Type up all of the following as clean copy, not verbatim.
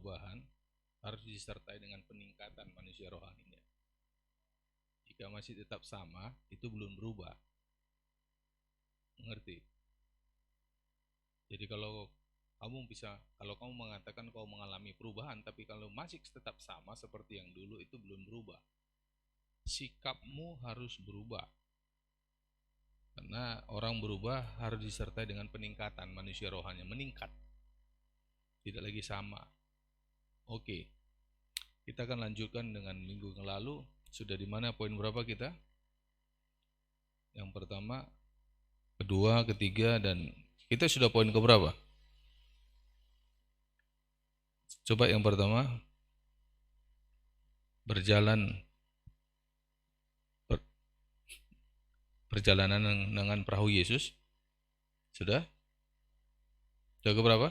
perubahan harus disertai dengan peningkatan manusia rohaninya. Jika masih tetap sama, itu belum berubah. Mengerti? Jadi kalau kamu mengatakan kau mengalami perubahan, tapi kalau masih tetap sama seperti yang dulu, itu belum berubah. Sikapmu harus berubah. Karena orang berubah harus disertai dengan peningkatan manusia rohaninya, meningkat. Tidak lagi sama. Oke. Kita akan lanjutkan dengan minggu yang lalu. Sudah di mana poin berapa kita? Yang pertama, kedua, ketiga, dan kita sudah poin ke berapa? Coba yang pertama, perjalanan dengan perahu Yesus. Sudah? Sudah ke berapa?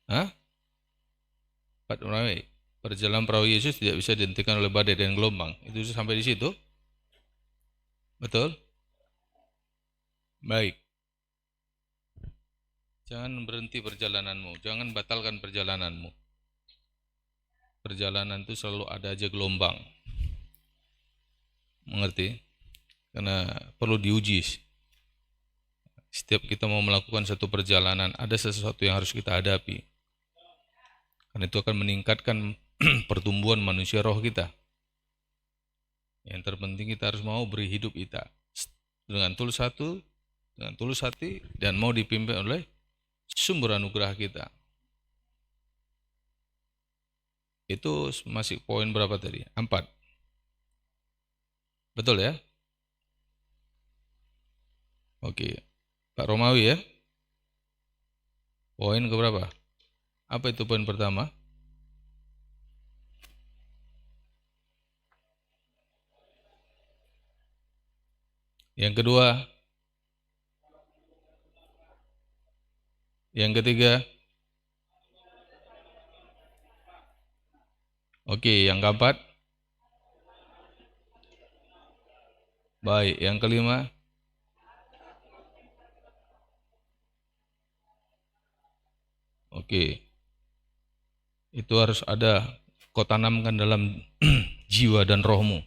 Hah? Perjalanan perahu Yesus tidak bisa dihentikan oleh badai dan gelombang. Itu sampai di situ? Betul? Baik. Jangan berhenti perjalananmu, jangan batalkan perjalananmu. Perjalanan itu selalu ada aja gelombang. Mengerti? Karena perlu diuji. Setiap kita mau melakukan satu perjalanan, ada sesuatu yang harus kita hadapi. Karena itu akan meningkatkan pertumbuhan manusia roh kita. Yang terpenting kita harus mau beri hidup kita dengan tulus hati, dan mau dipimpin oleh sumber anugerah kita. Itu masih poin berapa tadi? 4. Betul ya? Oke. Pak Romawi ya? Poin ke berapa? Apa itu poin pertama? Yang kedua? Yang ketiga? Oke, yang keempat? Baik, yang kelima? Oke. Itu harus ada kau tanamkan dalam jiwa dan rohmu.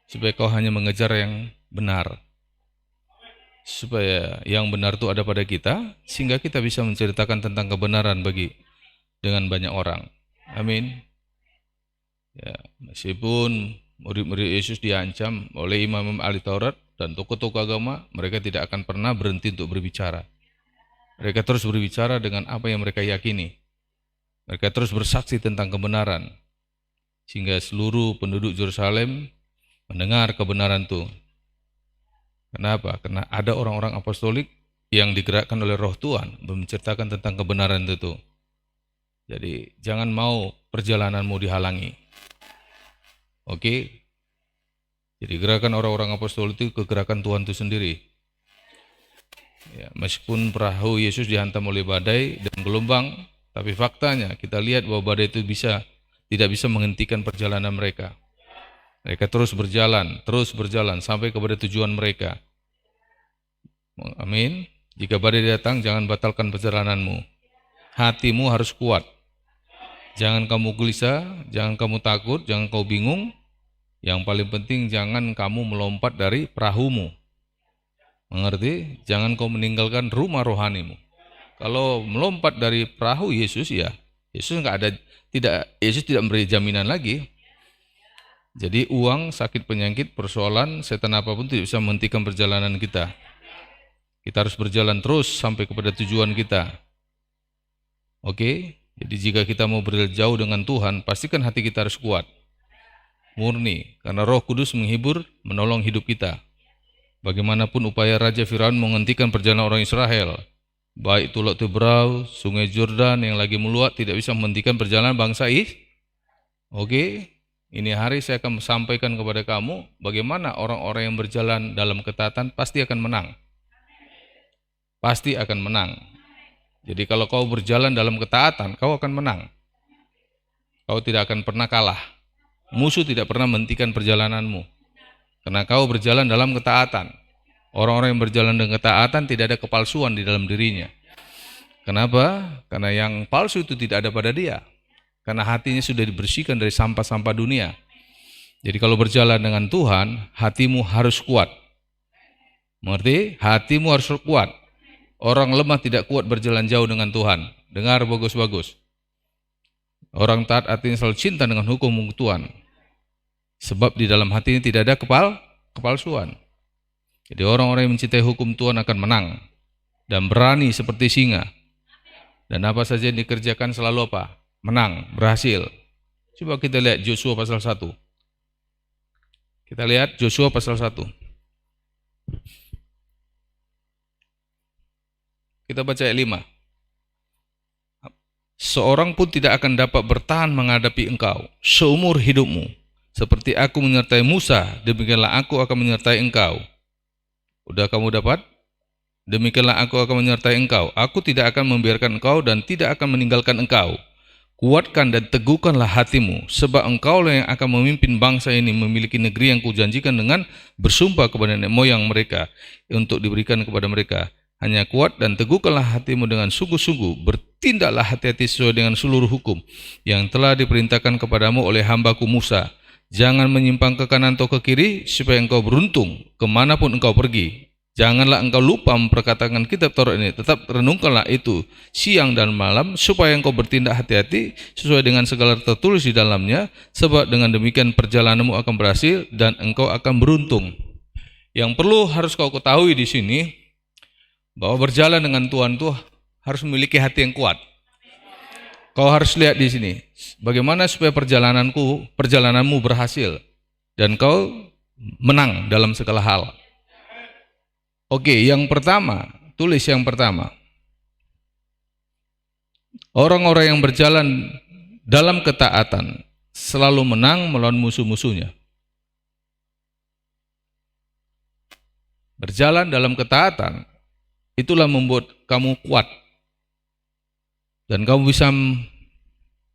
Supaya kau hanya mengejar yang benar. Supaya yang benar itu ada pada kita, sehingga kita bisa menceritakan tentang kebenaran dengan banyak orang. Amin. Ya, meskipun murid-murid Yesus diancam oleh imam ahli Taurat dan tokoh-tokoh agama, mereka tidak akan pernah berhenti untuk berbicara. Mereka terus berbicara dengan apa yang mereka yakini. Mereka terus bersaksi tentang kebenaran, sehingga seluruh penduduk Yerusalem mendengar kebenaran itu. Kenapa? Karena ada orang-orang apostolik yang digerakkan oleh Roh Tuhan menceritakan tentang kebenaran itu. Jadi jangan mau perjalananmu dihalangi. Oke? Jadi gerakan orang-orang apostolik itu kegerakan Tuhan itu sendiri. Ya, meskipun perahu Yesus dihantam oleh badai dan gelombang, tapi faktanya kita lihat bahwa badai itu tidak bisa menghentikan perjalanan mereka. Mereka terus berjalan sampai kepada tujuan mereka. Amin. Jika badai datang, jangan batalkan perjalananmu. Hatimu harus kuat. Jangan kamu gelisah, jangan kamu takut, jangan kau bingung. Yang paling penting jangan kamu melompat dari perahumu. Mengerti? Jangan kau meninggalkan rumah rohanimu. Kalau melompat dari perahu Yesus, ya Yesus tidak memberi jaminan lagi. Jadi uang, sakit, penyakit, persoalan, setan apapun tidak bisa menghentikan perjalanan kita. Kita harus berjalan terus sampai kepada tujuan kita. Oke? Jadi jika kita mau berjalan jauh dengan Tuhan, pastikan hati kita harus kuat, murni, karena Roh Kudus menghibur, menolong hidup kita. Bagaimanapun upaya Raja Firaun menghentikan perjalanan orang Israel, baik Tulok Tebrau, Sungai Jordan yang lagi meluap, tidak bisa menghentikan perjalanan bangsa Oke? Ini hari saya akan sampaikan kepada kamu bagaimana orang-orang yang berjalan dalam ketaatan pasti akan menang. Pasti akan menang. Jadi kalau kau berjalan dalam ketaatan, kau akan menang. Kau tidak akan pernah kalah. Musuh tidak pernah menghentikan perjalananmu. Karena kau berjalan dalam ketaatan. Orang-orang yang berjalan dengan ketaatan tidak ada kepalsuan di dalam dirinya. Kenapa? Karena yang palsu itu tidak ada pada dia. Karena hatinya sudah dibersihkan dari sampah-sampah dunia. Jadi kalau berjalan dengan Tuhan, hatimu harus kuat. Mengerti? Hatimu harus kuat. Orang lemah tidak kuat berjalan jauh dengan Tuhan. Dengar bagus-bagus. Orang taat hatinya selalu cinta dengan hukum Tuhan. Sebab di dalam hatinya tidak ada kepalsuan. Jadi orang-orang yang mencintai hukum Tuhan akan menang. Dan berani seperti singa. Dan apa saja yang dikerjakan selalu apa? Menang, berhasil. Coba kita lihat Yosua pasal 1. Kita lihat Yosua pasal 1. Kita baca ayat 5. Seorang pun tidak akan dapat bertahan menghadapi engkau seumur hidupmu. Seperti aku menyertai Musa, demikianlah aku akan menyertai engkau. Udah kamu dapat? Demikianlah aku akan menyertai engkau. Aku tidak akan membiarkan engkau dan tidak akan meninggalkan engkau. Kuatkan dan teguhkanlah hatimu, sebab engkaulah yang akan memimpin bangsa ini memiliki negeri yang kujanjikan dengan bersumpah kepada nenek moyang mereka untuk diberikan kepada mereka. Hanya kuat dan teguhkanlah hatimu dengan sungguh-sungguh, bertindaklah hati-hati sesuai dengan seluruh hukum yang telah diperintahkan kepadamu oleh hambaku Musa. Jangan menyimpang ke kanan atau ke kiri, supaya engkau beruntung kemanapun engkau pergi. Janganlah engkau lupa memperkatakan kitab Taurat ini, tetap renungkanlah itu siang dan malam, supaya engkau bertindak hati-hati sesuai dengan segala tertulis di dalamnya, sebab dengan demikian perjalananmu akan berhasil dan engkau akan beruntung. Yang perlu harus kau ketahui di sini, bahwa berjalan dengan Tuhan itu harus memiliki hati yang kuat. Kau harus lihat di sini, bagaimana supaya perjalananmu berhasil dan kau menang dalam segala hal. Oke, yang pertama, tulis yang pertama. Orang-orang yang berjalan dalam ketaatan selalu menang melawan musuh-musuhnya. Berjalan dalam ketaatan, itulah membuat kamu kuat. Dan kamu bisa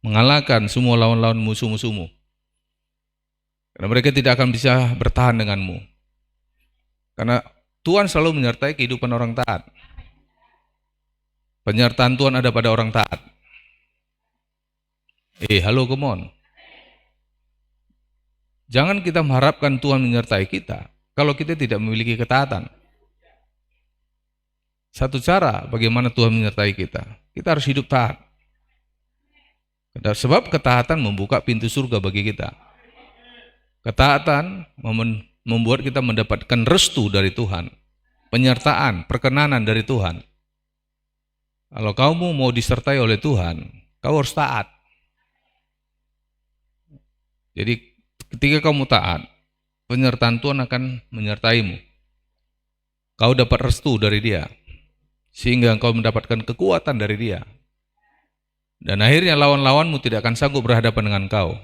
mengalahkan semua lawan-lawan musuh-musuhmu. Karena mereka tidak akan bisa bertahan denganmu. Karena Tuhan selalu menyertai kehidupan orang taat. Penyertaan Tuhan ada pada orang taat. Halo, come on. Jangan kita mengharapkan Tuhan menyertai kita kalau kita tidak memiliki ketaatan. Satu cara bagaimana Tuhan menyertai kita, kita harus hidup taat. Sebab ketaatan membuka pintu surga bagi kita. Ketaatan membuat kita mendapatkan restu dari Tuhan, penyertaan, perkenanan dari Tuhan. Kalau kamu mau disertai oleh Tuhan, kau harus taat. Jadi ketika kamu taat, penyertaan Tuhan akan menyertaimu. Kau dapat restu dari Dia, sehingga kau mendapatkan kekuatan dari Dia. Dan akhirnya lawan-lawanmu tidak akan sanggup berhadapan dengan kau.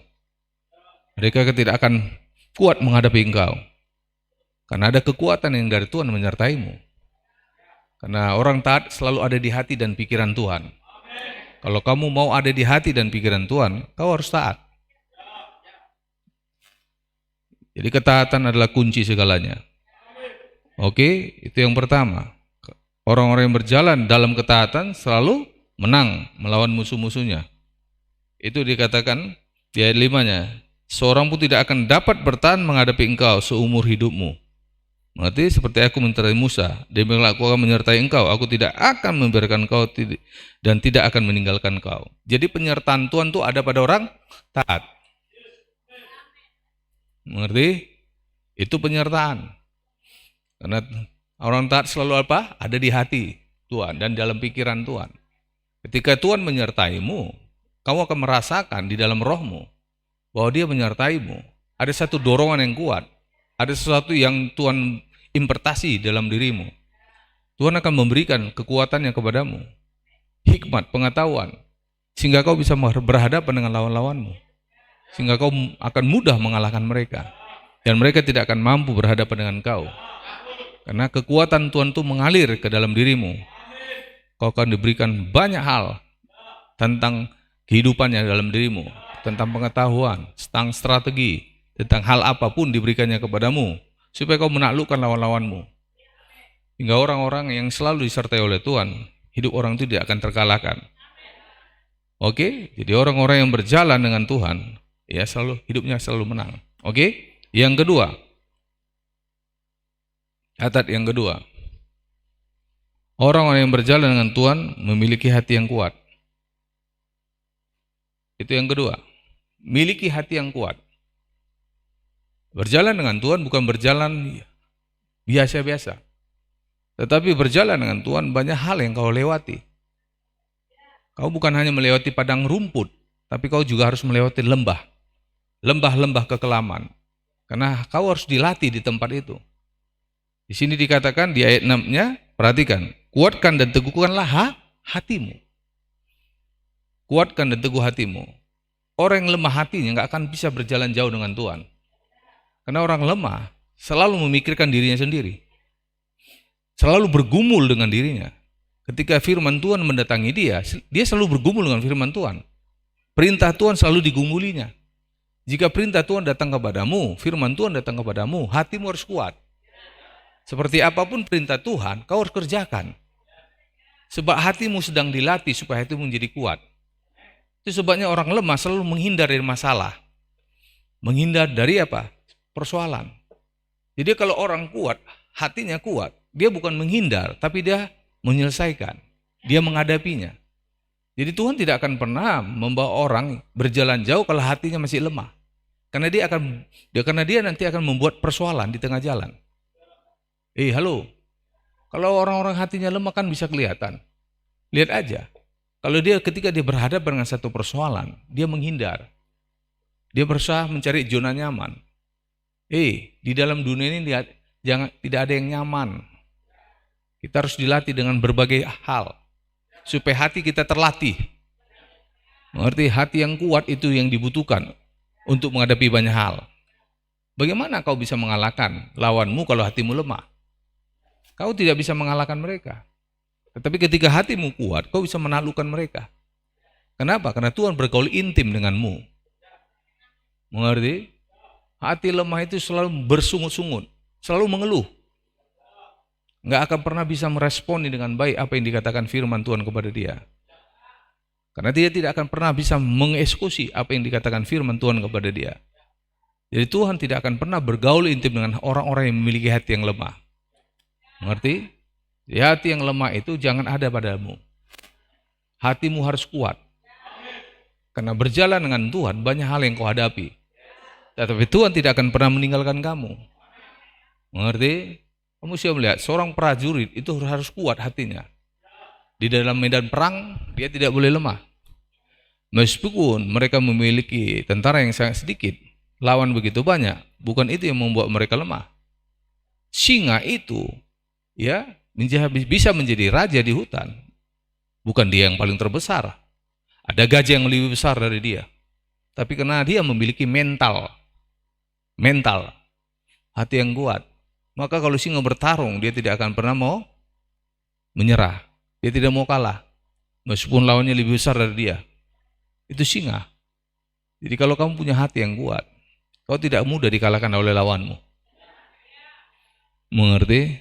Mereka tidak akan kuat menghadapi engkau. Karena ada kekuatan yang dari Tuhan menyertaimu. Karena orang taat selalu ada di hati dan pikiran Tuhan. Kalau kamu mau ada di hati dan pikiran Tuhan, kau harus taat. Jadi ketaatan adalah kunci segalanya. Oke, itu yang pertama. Orang-orang yang berjalan dalam ketaatan selalu menang melawan musuh-musuhnya. Itu dikatakan di ayat 5-nya. Seorang pun tidak akan dapat bertahan menghadapi engkau seumur hidupmu. Mengerti? Seperti aku menyertai Musa, demikianlah aku akan menyertai engkau. Aku tidak akan membiarkan engkau dan tidak akan meninggalkan engkau. Jadi penyertaan Tuhan itu ada pada orang taat. Mengerti? Itu penyertaan. Karena orang taat selalu apa? Ada di hati Tuhan dan dalam pikiran Tuhan. Ketika Tuhan menyertaimu, kamu akan merasakan di dalam rohmu bahwa Dia menyertaimu. Ada satu dorongan yang kuat. Ada sesuatu yang Tuhan impartasi dalam dirimu. Tuhan akan memberikan kekuatannya kepadamu. Hikmat, pengetahuan. Sehingga kau bisa berhadapan dengan lawan-lawanmu. Sehingga kau akan mudah mengalahkan mereka. Dan mereka tidak akan mampu berhadapan dengan kau. Karena kekuatan Tuhan itu mengalir ke dalam dirimu. Kau akan diberikan banyak hal tentang kehidupannya dalam dirimu. Tentang pengetahuan, tentang strategi, tentang hal apapun diberikannya kepadamu, supaya kau menaklukkan lawan-lawanmu. Hingga orang-orang yang selalu disertai oleh Tuhan, hidup orang itu tidak akan terkalahkan. Oke, jadi orang-orang yang berjalan dengan Tuhan, ya selalu hidupnya selalu menang. Oke, yang kedua, catat yang kedua, orang-orang yang berjalan dengan Tuhan memiliki hati yang kuat. Itu yang kedua, miliki hati yang kuat. Berjalan dengan Tuhan bukan berjalan biasa-biasa, tetapi berjalan dengan Tuhan banyak hal yang kau lewati. Kau bukan hanya melewati padang rumput, tapi kau juga harus melewati lembah-lembah kekelaman. Karena kau harus dilatih di tempat itu. Di sini dikatakan di ayat 6-nya, perhatikan, kuatkan dan teguhkanlah hatimu. Kuatkan dan teguh hatimu. Orang yang lemah hatinya nggak akan bisa berjalan jauh dengan Tuhan. Karena orang lemah selalu memikirkan dirinya sendiri. Selalu bergumul dengan dirinya. Ketika firman Tuhan mendatangi dia selalu bergumul dengan firman Tuhan. Perintah Tuhan selalu digumulinya. Jika perintah Tuhan datang kepadamu, firman Tuhan datang kepadamu, hatimu harus kuat. Seperti apapun perintah Tuhan, kau harus kerjakan. Sebab hatimu sedang dilatih supaya hatimu menjadi kuat. Itu sebabnya orang lemah selalu menghindar dari masalah. Menghindar dari apa? Persoalan. Jadi kalau orang kuat, hatinya kuat, dia bukan menghindar, tapi dia menyelesaikan, dia menghadapinya. Jadi Tuhan tidak akan pernah membawa orang berjalan jauh kalau hatinya masih lemah. Karena dia nanti akan membuat persoalan di tengah jalan. Halo. Kalau orang-orang hatinya lemah kan bisa kelihatan. Lihat aja. Kalau ketika dia berhadapan dengan satu persoalan, dia menghindar. Dia berusaha mencari zona nyaman. Di dalam dunia ini tidak ada yang nyaman. Kita harus dilatih dengan berbagai hal supaya hati kita terlatih. Mengerti? Hati yang kuat itu yang dibutuhkan untuk menghadapi banyak hal. Bagaimana kau bisa mengalahkan lawanmu kalau hatimu lemah? Kau tidak bisa mengalahkan mereka. Tetapi ketika hatimu kuat, kau bisa menaklukkan mereka. Kenapa? Karena Tuhan bergaul intim denganmu. Mengerti? Hati lemah itu selalu bersungut-sungut, selalu mengeluh. Nggak akan pernah bisa meresponi dengan baik apa yang dikatakan firman Tuhan kepada dia. Karena dia tidak akan pernah bisa mengeksekusi apa yang dikatakan firman Tuhan kepada dia. Jadi Tuhan tidak akan pernah bergaul intim dengan orang-orang yang memiliki hati yang lemah. Mengerti? Jadi hati yang lemah itu jangan ada padamu. Hatimu harus kuat. Karena berjalan dengan Tuhan banyak hal yang kau hadapi. Tetapi Tuhan tidak akan pernah meninggalkan kamu. Mengerti? Kamu siap melihat seorang prajurit itu harus kuat hatinya. Di dalam medan perang dia tidak boleh lemah. Meskipun mereka memiliki tentara yang sangat sedikit, lawan begitu banyak, bukan itu yang membuat mereka lemah. Singa itu bisa menjadi raja di hutan. Bukan dia yang paling terbesar. Ada gajah yang lebih besar dari dia. Tapi karena dia memiliki mental hati yang kuat. Maka kalau singa bertarung, dia tidak akan pernah mau menyerah. Dia tidak mau kalah. Meskipun lawannya lebih besar dari dia. Itu singa. Jadi kalau kamu punya hati yang kuat, kau tidak mudah dikalahkan oleh lawanmu. Mengerti?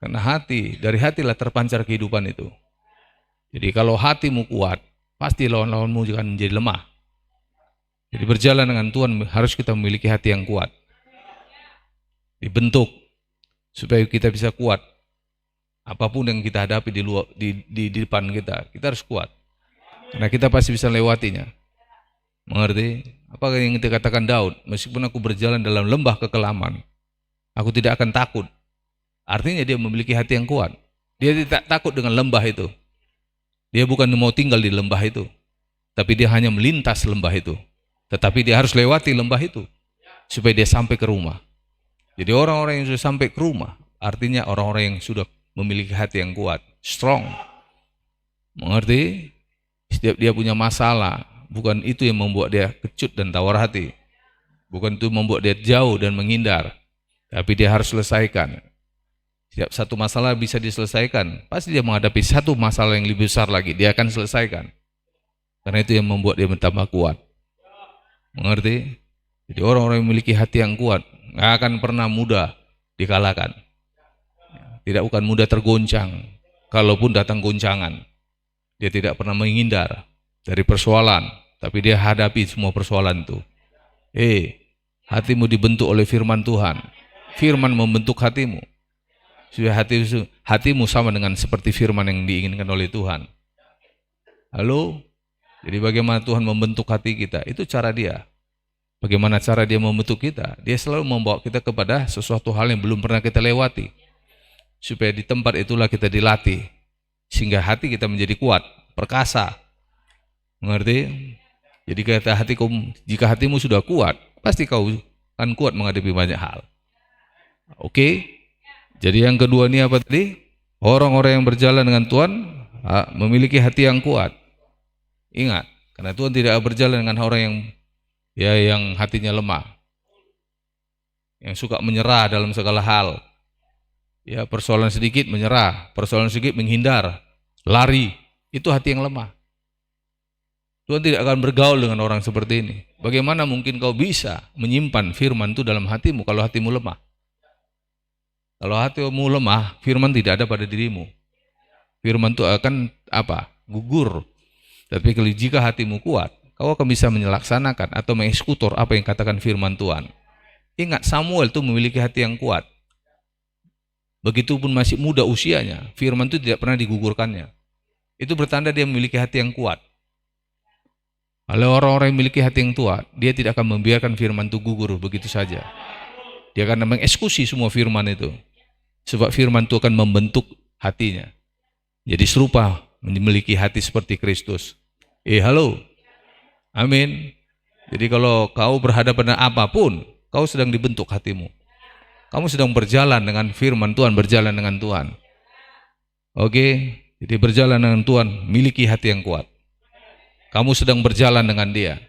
Karena dari hatilah terpancar kehidupan itu. Jadi kalau hatimu kuat, pasti lawan-lawanmu akan menjadi lemah. Jadi berjalan dengan Tuhan harus kita memiliki hati yang kuat. Dibentuk supaya kita bisa kuat. Apapun yang kita hadapi di depan kita harus kuat. Karena kita pasti bisa lewatinya. Mengerti? Apa yang kita katakan Daud? Meskipun aku berjalan dalam lembah kekelaman, aku tidak akan takut. Artinya dia memiliki hati yang kuat. Dia tidak takut dengan lembah itu. Dia bukan mau tinggal di lembah itu, tapi dia hanya melintas lembah itu. Tetapi dia harus lewati lembah itu supaya dia sampai ke rumah. Jadi orang-orang yang sudah sampai ke rumah, artinya orang-orang yang sudah memiliki hati yang kuat, strong. Mengerti? Setiap dia punya masalah, bukan itu yang membuat dia kecut dan tawar hati. Bukan itu membuat dia jauh dan menghindar. Tapi dia harus selesaikan. Setiap satu masalah bisa diselesaikan, pasti dia menghadapi satu masalah yang lebih besar lagi, dia akan selesaikan. Karena itu yang membuat dia bertambah kuat. Mengerti? Jadi orang-orang yang memiliki hati yang kuat nggak akan pernah mudah dikalahkan. Tidak bukan mudah tergoncang. kalaupun datang goncangan. Dia tidak pernah menghindar dari persoalan, tapi dia hadapi semua persoalan itu. Hatimu dibentuk oleh firman Tuhan. Firman membentuk hatimu. Supaya hatimu sama dengan seperti firman yang diinginkan oleh Tuhan. Halo? Jadi bagaimana Tuhan membentuk hati kita? Itu cara dia. Bagaimana cara dia membentuk kita? Dia selalu membawa kita kepada sesuatu hal yang belum pernah kita lewati. Supaya di tempat itulah kita dilatih. Sehingga hati kita menjadi kuat, perkasa. Mengerti? Jadi jika hatimu sudah kuat, pasti kau akan kuat menghadapi banyak hal. Oke? Jadi yang kedua ini apa tadi? Orang-orang yang berjalan dengan Tuhan memiliki hati yang kuat. Ingat, karena Tuhan tidak berjalan dengan orang yang hatinya lemah. Yang suka menyerah dalam segala hal. Ya, persoalan sedikit menyerah, persoalan sedikit menghindar, lari, itu hati yang lemah. Tuhan tidak akan bergaul dengan orang seperti ini. Bagaimana mungkin kau bisa menyimpan firman itu dalam hatimu kalau hatimu lemah? Kalau hatimu lemah, firman tidak ada pada dirimu. Firman itu akan gugur. Tapi jika hatimu kuat, kau akan bisa melaksanakan atau mengeksekutor apa yang katakan firman Tuhan. Ingat, Samuel itu memiliki hati yang kuat. Begitupun masih muda usianya, firman itu tidak pernah digugurkannya. Itu bertanda dia memiliki hati yang kuat. Kalau orang-orang yang memiliki hati yang kuat, dia tidak akan membiarkan firman itu gugur begitu saja. Dia akan mengeksekusi semua firman itu. Sebab firman itu akan membentuk hatinya. Jadi serupa memiliki hati seperti Kristus. Halo. Amin. Jadi kalau kau berhadapan dengan apapun, kau sedang dibentuk hatimu. Kamu sedang berjalan dengan firman Tuhan, berjalan dengan Tuhan. Oke, jadi berjalan dengan Tuhan, miliki hati yang kuat. Kamu sedang berjalan dengan Dia.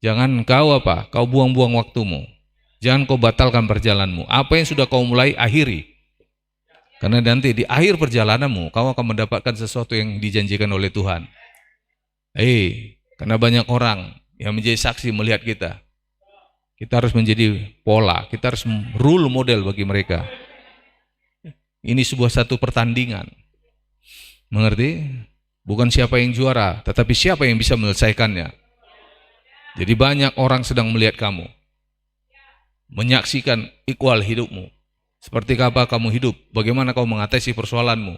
Jangan kau buang-buang waktumu. Jangan kau batalkan perjalananmu. Apa yang sudah kau mulai, akhiri. Karena nanti di akhir perjalananmu, kau akan mendapatkan sesuatu yang dijanjikan oleh Tuhan. Karena banyak orang yang menjadi saksi melihat kita. Kita harus menjadi pola, kita harus role model bagi mereka. Ini satu pertandingan. Mengerti? Bukan siapa yang juara, tetapi siapa yang bisa menyelesaikannya. Jadi banyak orang sedang melihat kamu. Menyaksikan ikhwal hidupmu. Seperti apa kamu hidup, bagaimana kau mengatasi persoalanmu.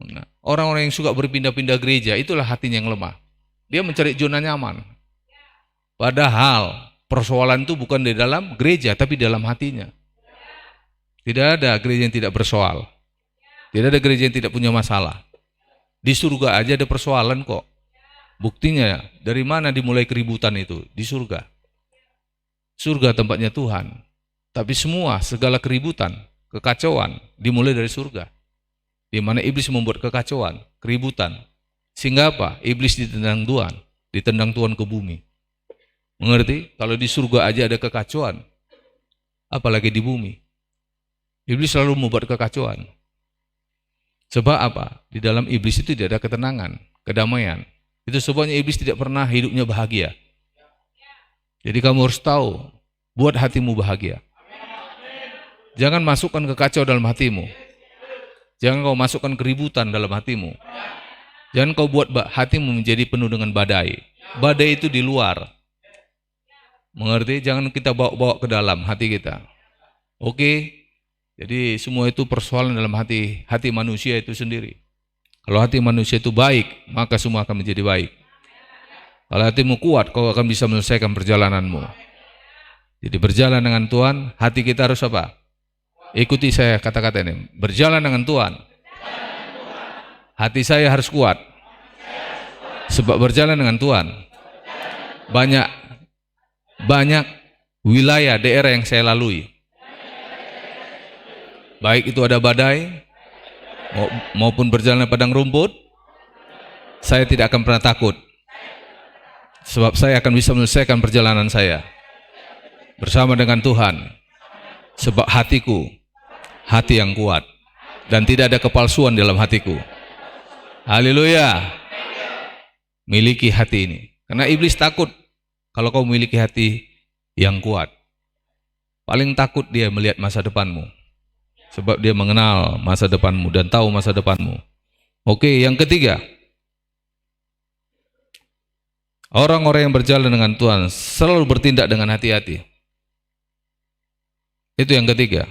Nah, orang-orang yang suka berpindah-pindah gereja, itulah hatinya yang lemah. Dia mencari zona nyaman. Padahal persoalan itu bukan di dalam gereja, tapi di dalam hatinya. Tidak ada gereja yang tidak bersoal. Tidak ada gereja yang tidak punya masalah. Di surga aja ada persoalan kok. Buktinya, dari mana dimulai keributan itu? Di surga. Surga tempatnya Tuhan. Tapi segala keributan, kekacauan, dimulai dari surga. Di mana iblis membuat kekacauan, keributan. Sehingga apa? Iblis ditendang Tuhan ke bumi. Mengerti? Kalau di surga aja ada kekacauan, apalagi di bumi. Iblis selalu membuat kekacauan. Sebab apa? Di dalam iblis itu tidak ada ketenangan, kedamaian. Itu sebabnya iblis tidak pernah hidupnya bahagia. Jadi kamu harus tahu, buat hatimu bahagia. Jangan masukkan kekacauan dalam hatimu. Jangan kau masukkan keributan dalam hatimu. Jangan kau buat hatimu menjadi penuh dengan badai. Badai itu di luar. Mengerti? Jangan kita bawa ke dalam hati kita. Oke? Jadi semua itu persoalan dalam hati manusia itu sendiri. Kalau hati manusia itu baik, maka semua akan menjadi baik. Kalau hatimu kuat, kau akan bisa menyelesaikan perjalananmu. Jadi berjalan dengan Tuhan, hati kita harus apa? Ikuti saya kata-kata ini. Berjalan dengan Tuhan. Hati saya harus kuat. Sebab berjalan dengan Tuhan. Banyak wilayah, daerah yang saya lalui. Baik itu ada badai, maupun berjalan di padang rumput, saya tidak akan pernah takut. Sebab saya akan bisa menyelesaikan perjalanan saya bersama dengan Tuhan. Sebab hatiku, hati yang kuat. Dan tidak ada kepalsuan dalam hatiku. Haleluya. Miliki hati ini. Karena iblis takut kalau kau memiliki hati yang kuat. Paling takut dia melihat masa depanmu. Sebab dia mengenal masa depanmu dan tahu masa depanmu. Oke, yang ketiga. Orang-orang yang berjalan dengan Tuhan selalu bertindak dengan hati-hati. Itu yang ketiga.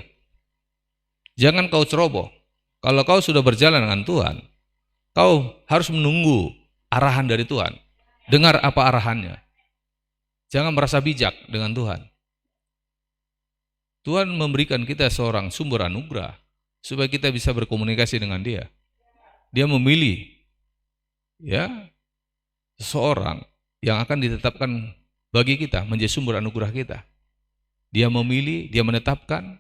Jangan kau ceroboh. Kalau kau sudah berjalan dengan Tuhan, kau harus menunggu arahan dari Tuhan. Dengar apa arahannya. Jangan merasa bijak dengan Tuhan. Tuhan memberikan kita seorang sumber anugerah supaya kita bisa berkomunikasi dengan Dia. Dia memilih seseorang yang akan ditetapkan bagi kita menjadi sumber anugerah kita. Dia memilih, dia menetapkan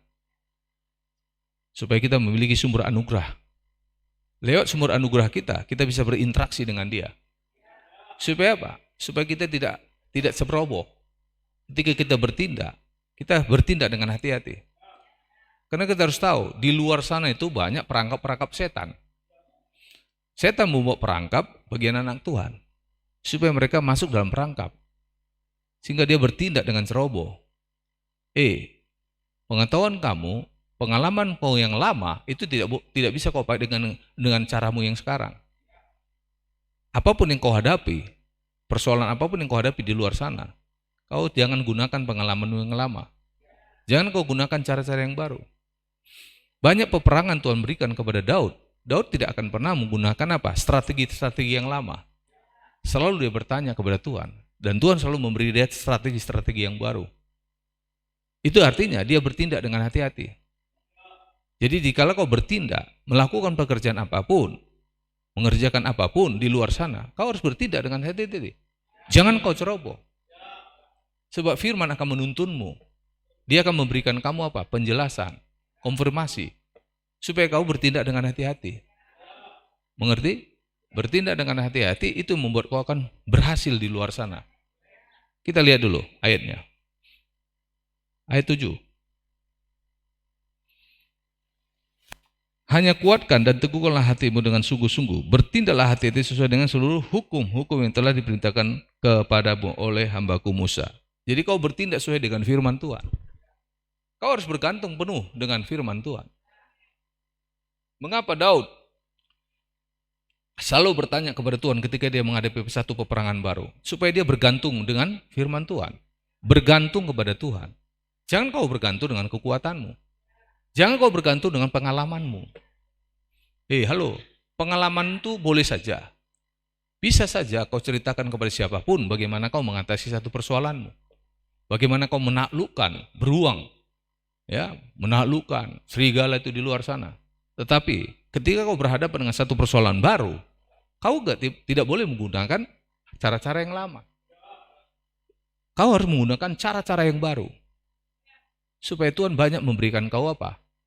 supaya kita memiliki sumber anugerah. Lewat sumber anugerah kita bisa berinteraksi dengan Dia. Supaya apa? Supaya kita tidak ceroboh. Ketika kita bertindak dengan hati-hati. Karena kita harus tahu, di luar sana itu banyak perangkap-perangkap setan. Setan membuat perangkap bagi anak Tuhan, supaya mereka masuk dalam perangkap. Sehingga dia bertindak dengan ceroboh. Pengetahuan kamu, pengalaman kau yang lama, itu tidak bisa kau pakai dengan caramu yang sekarang. Apapun yang kau hadapi, persoalan apapun yang kau hadapi di luar sana, kau jangan gunakan pengalamanmu yang lama. Jangan kau gunakan cara-cara yang baru. Banyak peperangan Tuhan berikan kepada Daud. Daud tidak akan pernah menggunakan strategi-strategi yang lama. Selalu dia bertanya kepada Tuhan. Dan Tuhan selalu memberi dia strategi-strategi yang baru. Itu artinya dia bertindak dengan hati-hati. Jadi jikalau kau bertindak, melakukan pekerjaan apapun, mengerjakan apapun di luar sana, kau harus bertindak dengan hati-hati. Jangan kau ceroboh. Sebab firman akan menuntunmu. Dia akan memberikan kamu penjelasan, konfirmasi, supaya kau bertindak dengan hati-hati. Mengerti? Bertindak dengan hati-hati itu membuat kau akan berhasil di luar sana. Kita lihat dulu ayatnya. Ayat 7. Hanya kuatkan dan teguhkanlah hatimu dengan sungguh-sungguh. Bertindaklah hati-hati sesuai dengan seluruh hukum-hukum yang telah diperintahkan kepadamu oleh hambaku Musa. Jadi kau bertindak sesuai dengan firman Tuhan. Kau harus bergantung penuh dengan firman Tuhan. Mengapa Daud selalu bertanya kepada Tuhan ketika dia menghadapi satu peperangan baru? Supaya dia bergantung dengan firman Tuhan. Bergantung kepada Tuhan. Jangan kau bergantung dengan kekuatanmu. Jangan kau bergantung dengan pengalamanmu. Pengalaman itu boleh saja. Bisa saja kau ceritakan kepada siapapun bagaimana kau mengatasi satu persoalanmu. Bagaimana kau menaklukkan beruang. Menaklukkan serigala itu di luar sana. Tetapi ketika kau berhadapan dengan satu persoalan baru, kau tidak boleh menggunakan cara-cara yang lama. Kau harus menggunakan cara-cara yang baru. Supaya Tuhan banyak memberikan kau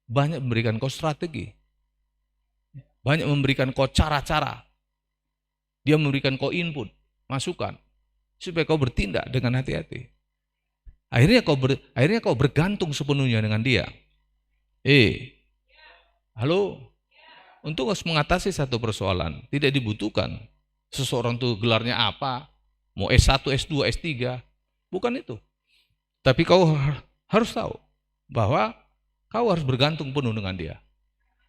banyak memberikan kau strategi. Banyak memberikan kau cara-cara. Dia memberikan kau input, masukan. Supaya kau bertindak dengan hati-hati. Akhirnya kau bergantung sepenuhnya dengan Dia. Untuk mengatasi satu persoalan, tidak dibutuhkan seseorang itu gelarnya apa, mau S1, S2, S3, bukan itu. Tapi kau harus tahu bahwa kau harus bergantung penuh dengan Dia.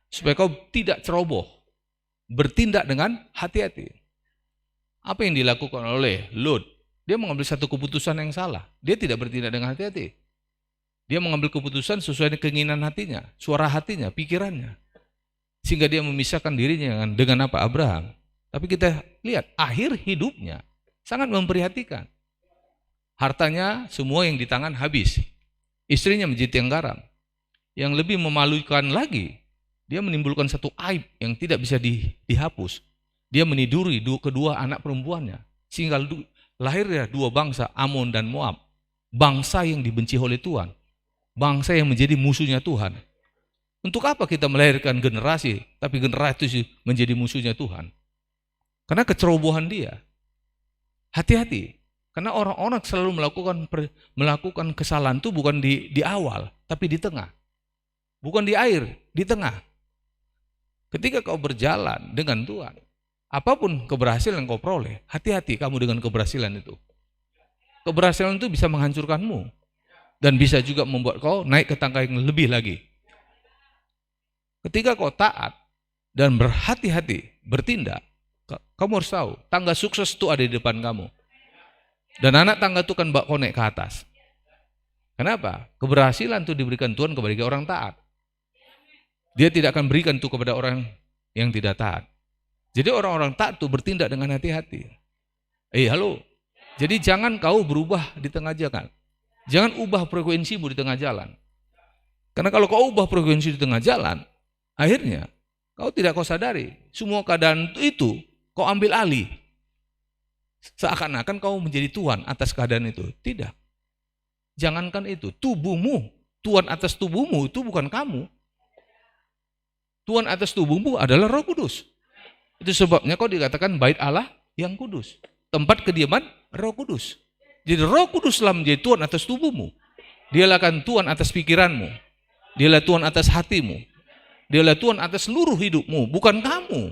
Supaya kau tidak ceroboh, bertindak dengan hati-hati. Apa yang dilakukan oleh Lot? Dia mengambil satu keputusan yang salah. Dia tidak bertindak dengan hati-hati. Dia mengambil keputusan sesuai dengan keinginan hatinya, suara hatinya, pikirannya. Sehingga dia memisahkan dirinya dengan Abraham. Tapi kita lihat, akhir hidupnya sangat memprihatinkan. Hartanya semua yang di tangan habis. Istrinya menjadi tiang garam. Yang lebih memalukan lagi, dia menimbulkan satu aib yang tidak bisa dihapus. Dia meniduri kedua anak perempuannya. Sehingga lahirnya dua bangsa, Amon dan Moab. Bangsa yang dibenci oleh Tuhan. Bangsa yang menjadi musuhnya Tuhan. Untuk apa kita melahirkan generasi, tapi generasi itu menjadi musuhnya Tuhan? Karena kecerobohan dia. Hati-hati. Karena orang-orang selalu melakukan kesalahan itu bukan di awal, tapi di tengah. Bukan di akhir, di tengah. Ketika kau berjalan dengan Tuhan, apapun keberhasilan yang kau peroleh, hati-hati kamu dengan keberhasilan itu. Keberhasilan itu bisa menghancurkanmu dan bisa juga membuat kau naik ke tangga yang lebih lagi. Ketika kau taat dan berhati-hati bertindak, kamu harus tahu, tangga sukses itu ada di depan kamu. Dan anak tangga itu kan bak konek ke atas. Kenapa? Keberhasilan itu diberikan Tuhan kepada orang taat. Dia tidak akan berikan itu kepada orang yang tidak taat. Jadi orang-orang taat itu bertindak dengan hati-hati. Halo. Jadi jangan kau berubah di tengah jalan. Jangan ubah frekuensimu di tengah jalan. Karena kalau kau ubah frekuensi di tengah jalan, akhirnya kau tidak kau sadari. Semua keadaan itu kau ambil alih. Seakan-akan kau menjadi tuan atas keadaan itu. Tidak. Jangankan itu, tubuhmu, tuan atas tubuhmu itu bukan kamu. Tuan atas tubuhmu adalah Roh Kudus. Itu sebabnya kau dikatakan bait Allah yang kudus. Tempat kediaman Roh Kudus. Jadi Roh Kuduslah menjadi tuan atas tubuhmu. Dialah kan tuan atas pikiranmu. Dialah tuan atas hatimu. Dialah tuan atas seluruh hidupmu, bukan kamu.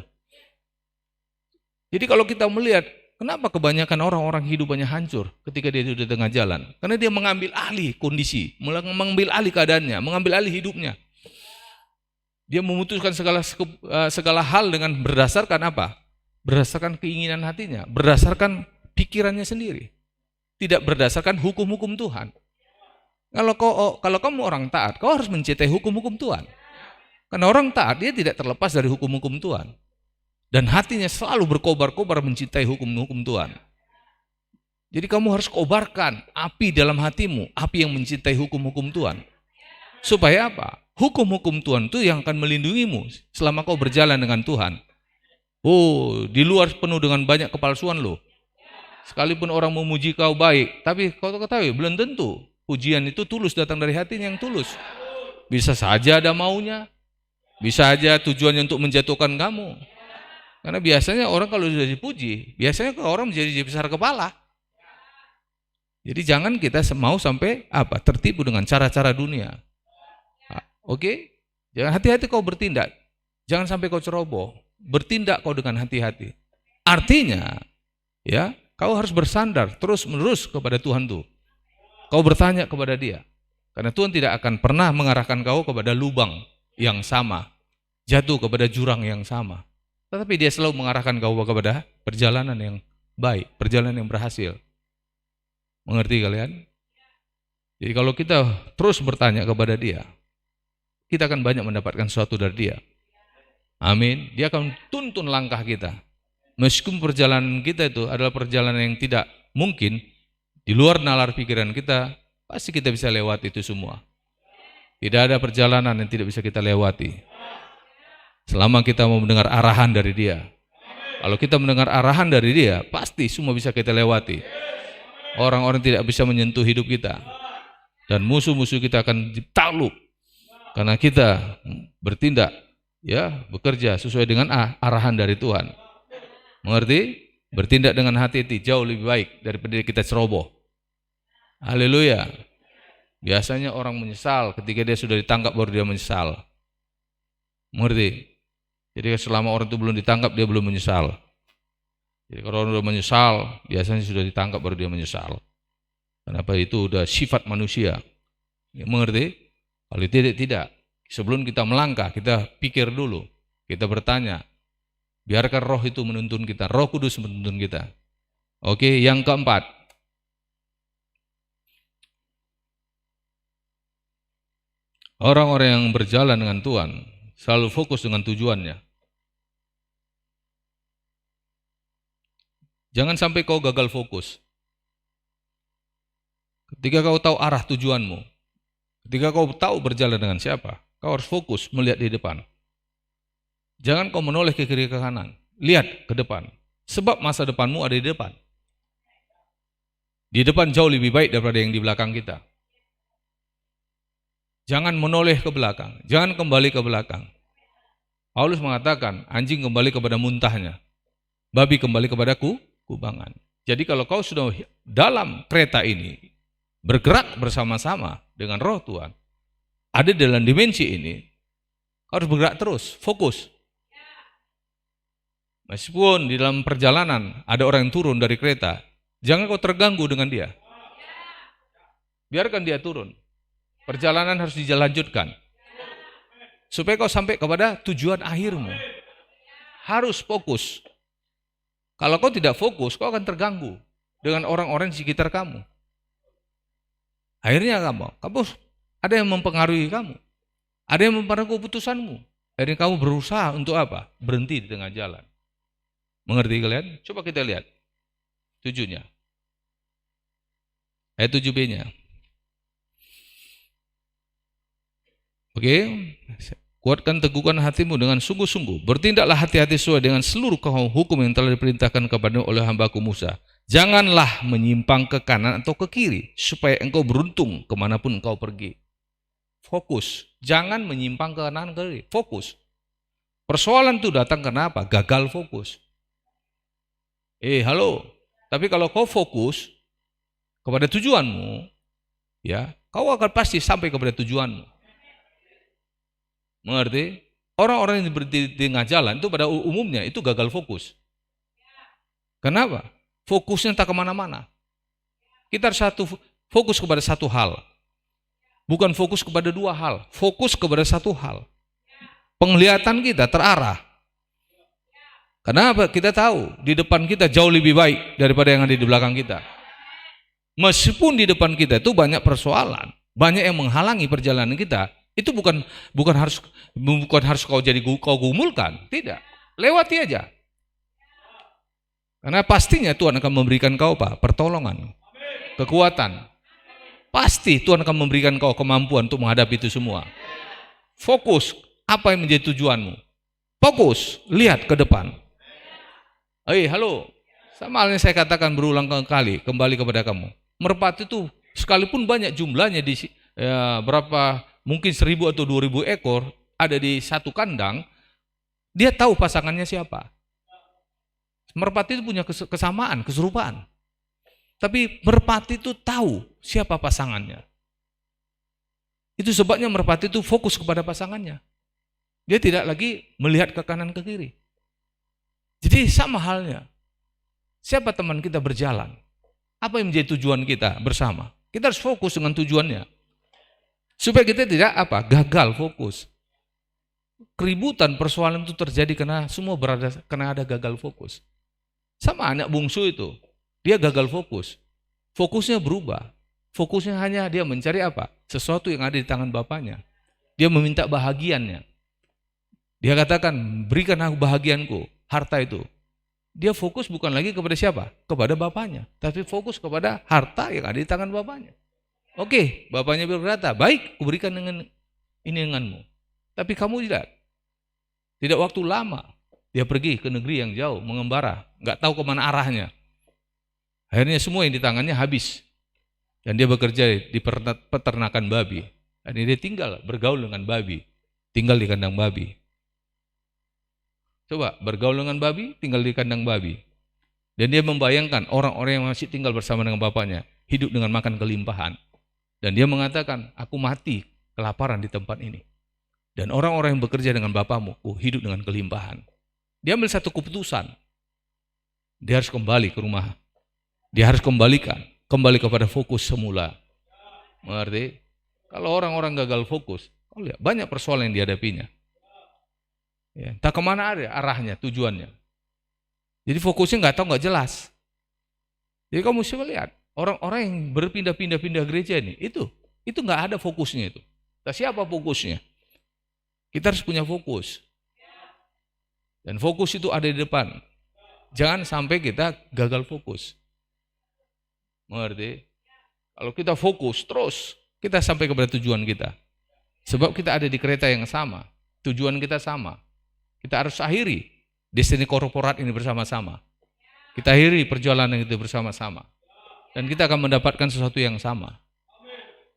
Jadi kalau kita melihat, kenapa kebanyakan orang-orang hidupannya hancur ketika dia di tengah jalan? Karena dia mengambil alih kondisi, mengambil alih keadaannya, mengambil alih hidupnya. Dia memutuskan segala hal dengan berdasarkan apa? Berdasarkan keinginan hatinya, berdasarkan pikirannya sendiri. Tidak berdasarkan hukum-hukum Tuhan. Kalau kamu orang taat, kau harus mencintai hukum-hukum Tuhan. Karena orang taat, dia tidak terlepas dari hukum-hukum Tuhan. Dan hatinya selalu berkobar-kobar mencintai hukum-hukum Tuhan. Jadi kamu harus kobarkan api dalam hatimu, api yang mencintai hukum-hukum Tuhan. Supaya apa? Hukum-hukum Tuhan itu yang akan melindungimu selama kau berjalan dengan Tuhan. Di luar penuh dengan banyak kepalsuan loh. Sekalipun orang memuji kau baik, tapi kau ketahui belum tentu pujian itu tulus, datang dari hati yang tulus. Bisa saja ada maunya, bisa saja tujuannya untuk menjatuhkan kamu. Karena biasanya orang kalau sudah dipuji, biasanya orang menjadi besar kepala. Jadi jangan kita mau sampai tertipu dengan cara-cara dunia. Oke? Jangan hati-hati kau bertindak. Jangan sampai kau ceroboh. Bertindak kau dengan hati-hati. Artinya, ya, kau harus bersandar terus-menerus kepada Tuhan tuh. Kau bertanya kepada Dia. Karena Tuhan tidak akan pernah mengarahkan kau kepada lubang yang sama, jatuh kepada jurang yang sama. Tetapi Dia selalu mengarahkan kau kepada perjalanan yang baik, perjalanan yang berhasil. Mengerti kalian? Jadi kalau kita terus bertanya kepada Dia, kita akan banyak mendapatkan sesuatu dari Dia. Amin. Dia akan tuntun langkah kita. Meskipun perjalanan kita itu adalah perjalanan yang tidak mungkin, di luar nalar pikiran kita, pasti kita bisa lewati itu semua. Tidak ada perjalanan yang tidak bisa kita lewati. Selama kita mau mendengar arahan dari Dia. Kalau kita mendengar arahan dari Dia, pasti semua bisa kita lewati. Orang-orang tidak bisa menyentuh hidup kita. Dan musuh-musuh kita akan ditakluk. Karena kita bertindak, ya, bekerja sesuai dengan arahan dari Tuhan. Mengerti? Bertindak dengan hati-hati jauh lebih baik daripada kita ceroboh. Haleluya. Biasanya orang menyesal ketika dia sudah ditangkap baru dia menyesal. Mengerti? Jadi selama orang itu belum ditangkap dia belum menyesal. Jadi kalau orang sudah menyesal, biasanya sudah ditangkap baru dia menyesal. Kenapa? Itu udah sifat manusia. Ya, mengerti? Kalau tidak. Sebelum kita melangkah, kita pikir dulu. Kita bertanya. Biarkan Roh itu menuntun kita. Roh Kudus menuntun kita. Oke, yang keempat. Orang-orang yang berjalan dengan Tuhan selalu fokus dengan tujuannya. Jangan sampai kau gagal fokus. Ketika kau tahu arah tujuanmu, ketika kau tahu berjalan dengan siapa, kau harus fokus melihat di depan. Jangan kau menoleh ke kiri ke kanan. Lihat ke depan. Sebab masa depanmu ada di depan. Di depan jauh lebih baik daripada yang di belakang kita. Jangan menoleh ke belakang. Jangan kembali ke belakang. Paulus mengatakan, anjing kembali kepada muntahnya. Babi kembali kepada kubangan. Jadi kalau kau sudah dalam kereta ini, bergerak bersama-sama dengan Roh Tuhan, ada dalam dimensi ini, harus bergerak terus, fokus. Meskipun di dalam perjalanan ada orang yang turun dari kereta, jangan kau terganggu dengan dia. Biarkan dia turun. Perjalanan harus dilanjutkan. supaya kau sampai kepada tujuan akhirmu. Harus fokus. Kalau kau tidak fokus, kau akan terganggu dengan orang-orang di sekitar kamu. Akhirnya kamu ada yang mempengaruhi kamu. Ada yang mempengaruhi keputusanmu. Akhirnya kamu berusaha untuk apa? Berhenti di tengah jalan. Mengerti kalian? Coba kita lihat 7-nya. Ayat 7b-nya. Oke, kuatkan teguhkan hatimu dengan sungguh-sungguh. Bertindaklah hati-hati sesuai dengan seluruh hukum yang telah diperintahkan kepada oleh hamba-Ku Musa. Janganlah menyimpang ke kanan atau ke kiri, supaya engkau beruntung kemanapun engkau pergi. Fokus, jangan menyimpang ke kanan ke kiri. Fokus. Persoalan itu datang kenapa? Gagal fokus. Halo. Tapi kalau kau fokus kepada tujuanmu, ya, kau akan pasti sampai kepada tujuanmu. Mengerti? Orang-orang yang berhenti di tengah jalan itu pada umumnya itu gagal fokus. Kenapa? Fokusnya tak kemana-mana. Kita harus fokus kepada satu hal. Bukan fokus kepada dua hal. Fokus kepada satu hal. Penglihatan kita terarah. Kenapa? Kita tahu di depan kita jauh lebih baik daripada yang ada di belakang kita. Meskipun di depan kita itu banyak persoalan, banyak yang menghalangi perjalanan kita. Itu bukan harus kau gumulkan, tidak. Lewati aja. Karena pastinya Tuhan akan memberikan kau apa? Pertolongan, kekuatan. Pasti Tuhan akan memberikan kau kemampuan untuk menghadapi itu semua. Fokus, apa yang menjadi tujuanmu? Fokus, lihat ke depan. Halo. Sama halnya saya katakan berulang kali kembali kepada kamu. Merpati itu sekalipun banyak jumlahnya berapa mungkin 1.000 atau 2.000 ekor ada di satu kandang, dia tahu pasangannya siapa. Merpati itu punya kesamaan, keserupaan. Tapi merpati itu tahu siapa pasangannya. Itu sebabnya merpati itu fokus kepada pasangannya. Dia tidak lagi melihat ke kanan ke kiri. Jadi sama halnya. Siapa teman kita berjalan? Apa yang menjadi tujuan kita bersama? Kita harus fokus dengan tujuannya. Supaya kita tidak gagal fokus. Keributan persoalan itu terjadi karena ada gagal fokus. Sama anak bungsu itu, dia gagal fokus. Fokusnya berubah. Fokusnya hanya dia mencari apa? Sesuatu yang ada di tangan bapaknya. Dia meminta bahagiannya. Dia katakan, berikan aku bahagianku, harta itu. Dia fokus bukan lagi kepada siapa? Kepada bapaknya. Tapi fokus kepada harta yang ada di tangan bapaknya. Oke, bapaknya berkata, baik, kuberikan dengan ini denganmu. Tapi kamu tidak. Tidak waktu lama. Dia pergi ke negeri yang jauh, mengembara. Nggak tahu kemana arahnya. Akhirnya semua yang di tangannya habis. Dan dia bekerja di peternakan babi. Dan dia tinggal bergaul dengan babi. Tinggal di kandang babi. Coba, bergaul dengan babi, tinggal di kandang babi. Dan dia membayangkan orang-orang yang masih tinggal bersama dengan bapaknya. Hidup dengan makan kelimpahan. Dan dia mengatakan, aku mati kelaparan di tempat ini. Dan orang-orang yang bekerja dengan bapakmu, hidup dengan kelimpahan. Dia ambil satu keputusan. Dia harus kembali ke rumah. Dia harus kembali kepada fokus semula. Mengerti? Kalau orang-orang gagal fokus, lihat, banyak persoalan yang dihadapinya. Ya, tak kemana ada arahnya, tujuannya. Jadi fokusnya nggak jelas. Jadi kamu mesti melihat. Orang-orang yang berpindah-pindah gereja ini, itu nggak ada fokusnya itu. Nah, siapa fokusnya? Kita harus punya fokus. Dan fokus itu ada di depan. Jangan sampai kita gagal fokus. Mengerti? Kalau kita fokus terus, kita sampai kepada tujuan kita. Sebab kita ada di kereta yang sama. Tujuan kita sama. Kita harus akhiri destiny korporat ini bersama-sama. Kita akhiri perjalanan itu bersama-sama. Dan kita akan mendapatkan sesuatu yang sama.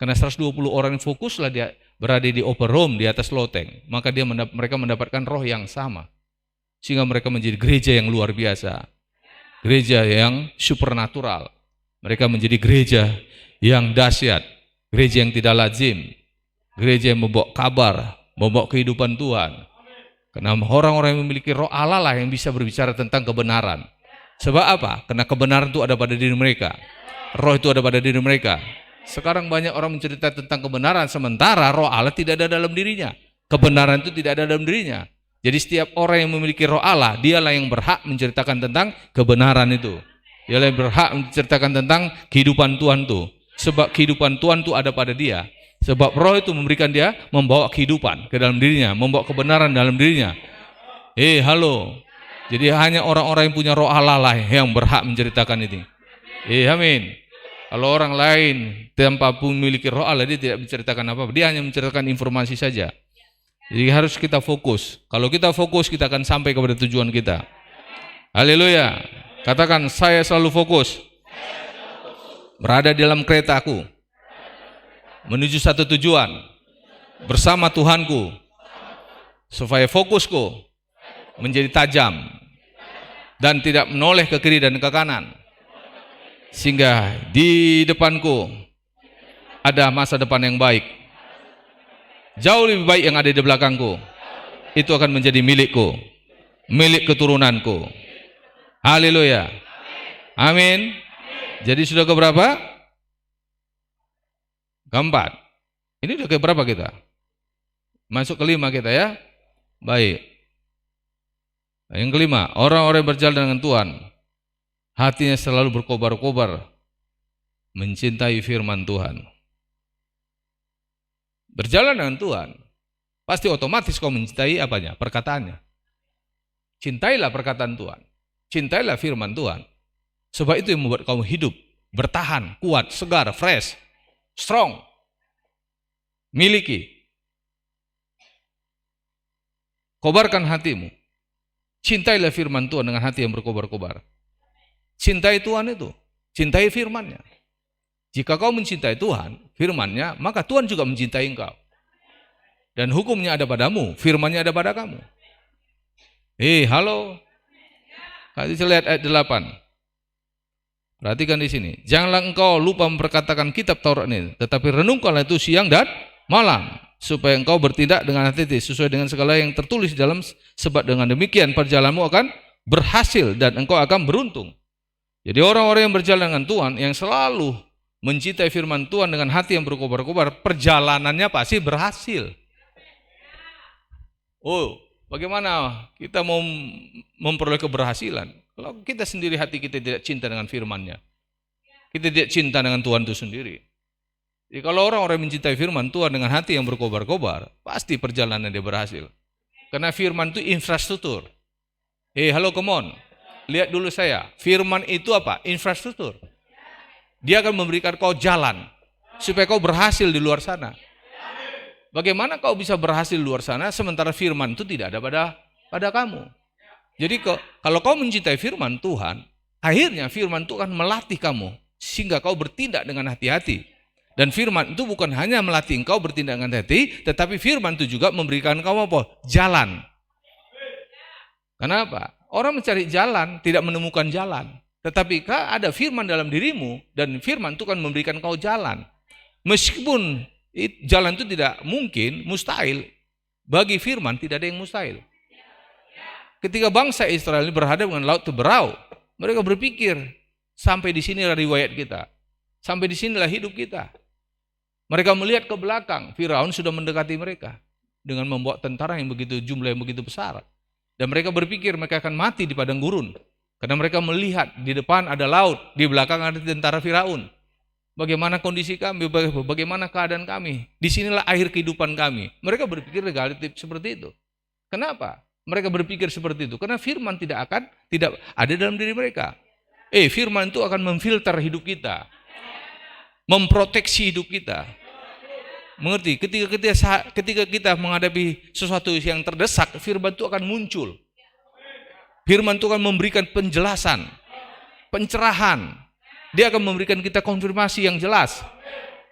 Karena 120 orang yang fokuslah dia berada di upper room, di atas loteng. Maka mereka mendapatkan roh yang sama. Sehingga mereka menjadi gereja yang luar biasa. Gereja yang supernatural. Mereka menjadi gereja yang dahsyat. Gereja yang tidak lazim. Gereja yang membawa kabar, membawa kehidupan Tuhan. Karena orang-orang yang memiliki roh Allah lah yang bisa berbicara tentang kebenaran. Sebab apa? Karena kebenaran itu ada pada diri mereka. Roh itu ada pada diri mereka. Sekarang banyak orang mencerita tentang kebenaran, sementara roh Allah tidak ada dalam dirinya. Kebenaran itu tidak ada dalam dirinya. Jadi setiap orang yang memiliki roh Allah, dialah yang berhak menceritakan tentang kebenaran itu. Dialah yang berhak menceritakan tentang kehidupan Tuhan itu. Sebab kehidupan Tuhan itu ada pada dia. Sebab roh itu memberikan dia, membawa kehidupan ke dalam dirinya, membawa kebenaran dalam dirinya. Halo. Jadi hanya orang-orang yang punya roh Allah lah yang berhak menceritakan ini. Amin. Kalau orang lain tanpa pun memiliki roh Allah, dia tidak menceritakan apa-apa. Dia hanya menceritakan informasi saja. Jadi harus kita fokus. Kalau kita fokus, kita akan sampai kepada tujuan kita. Haleluya. Katakan, saya selalu fokus. Berada di dalam keretaku. Menuju satu tujuan. Bersama Tuhanku. Supaya fokusku menjadi tajam. Dan tidak menoleh ke kiri dan ke kanan. Sehingga di depanku ada masa depan yang baik. Jauh lebih baik yang ada di belakangku. Itu akan menjadi milikku, milik keturunanku. Haleluya. Amin. Jadi sudah ke berapa? Keempat. Ini sudah ke berapa kita? Masuk kelima kita ya. Baik. Yang kelima, orang-orang yang berjalan dengan Tuhan, hatinya selalu berkobar-kobar mencintai firman Tuhan. Berjalan dengan Tuhan, pasti otomatis kau mencintai apanya? Perkataannya. Cintailah perkataan Tuhan. Cintailah firman Tuhan. Sebab itu yang membuat kamu hidup, bertahan, kuat, segar, fresh, strong. Miliki. Kobarkan hatimu. Cintailah firman Tuhan dengan hati yang berkobar-kobar. Cintai Tuhan itu. Cintai firman-Nya. Jika kau mencintai Tuhan, firman-Nya, maka Tuhan juga mencintai engkau. Dan hukumnya ada padamu, firman-Nya ada pada kamu. Halo. Kita lihat ayat 8. Perhatikan di sini. Janganlah engkau lupa memperkatakan kitab Taurat ini, tetapi renungkanlah itu siang dan malam, supaya engkau bertindak dengan hati-hati sesuai dengan segala yang tertulis dalam, sebab dengan demikian perjalananmu akan berhasil dan engkau akan beruntung. Jadi orang-orang yang berjalan dengan Tuhan, yang selalu mencintai firman Tuhan dengan hati yang berkobar-kobar, perjalanannya pasti berhasil. Bagaimana kita mau memperoleh keberhasilan? Kalau kita sendiri hati kita tidak cinta dengan firman-Nya. Kita tidak cinta dengan Tuhan itu sendiri. Jadi kalau orang-orang mencintai firman Tuhan dengan hati yang berkobar-kobar, pasti perjalanan dia berhasil. Karena firman itu infrastruktur. Halo, come on. Lihat dulu saya. Firman itu apa? Infrastruktur. Dia akan memberikan kau jalan supaya kau berhasil di luar sana. Bagaimana kau bisa berhasil di luar sana sementara firman itu tidak ada pada kamu? Jadi kalau kau mencintai firman Tuhan, akhirnya firman itu akan melatih kamu sehingga kau bertindak dengan hati-hati. Dan firman itu bukan hanya melatih engkau bertindak dengan hati, tetapi firman itu juga memberikan kamu apa? Jalan. Kenapa? Orang mencari jalan tidak menemukan jalan. Tetapi ada firman dalam dirimu dan firman itu kan memberikan kau jalan. Meskipun jalan itu tidak mungkin, mustahil, bagi firman tidak ada yang mustahil. Ketika bangsa Israel ini berhadapan dengan laut Teberau, mereka berpikir, sampai di sinilah riwayat kita. Sampai di sinilah hidup kita. Mereka melihat ke belakang, Firaun sudah mendekati mereka dengan membawa tentara yang begitu jumlah yang begitu besar. Dan mereka berpikir mereka akan mati di padang gurun. Karena mereka melihat di depan ada laut, di belakang ada tentara Firaun. Bagaimana kondisi kami, bagaimana keadaan kami. Disinilah akhir kehidupan kami. Mereka berpikir negatif seperti itu. Kenapa? Mereka berpikir seperti itu. Karena firman tidak ada dalam diri mereka. Firman itu akan memfilter hidup kita. Memproteksi hidup kita. Mengerti? Ketika kita menghadapi sesuatu yang terdesak, firman itu akan muncul. Firman itu akan memberikan penjelasan, pencerahan. Dia akan memberikan kita konfirmasi yang jelas.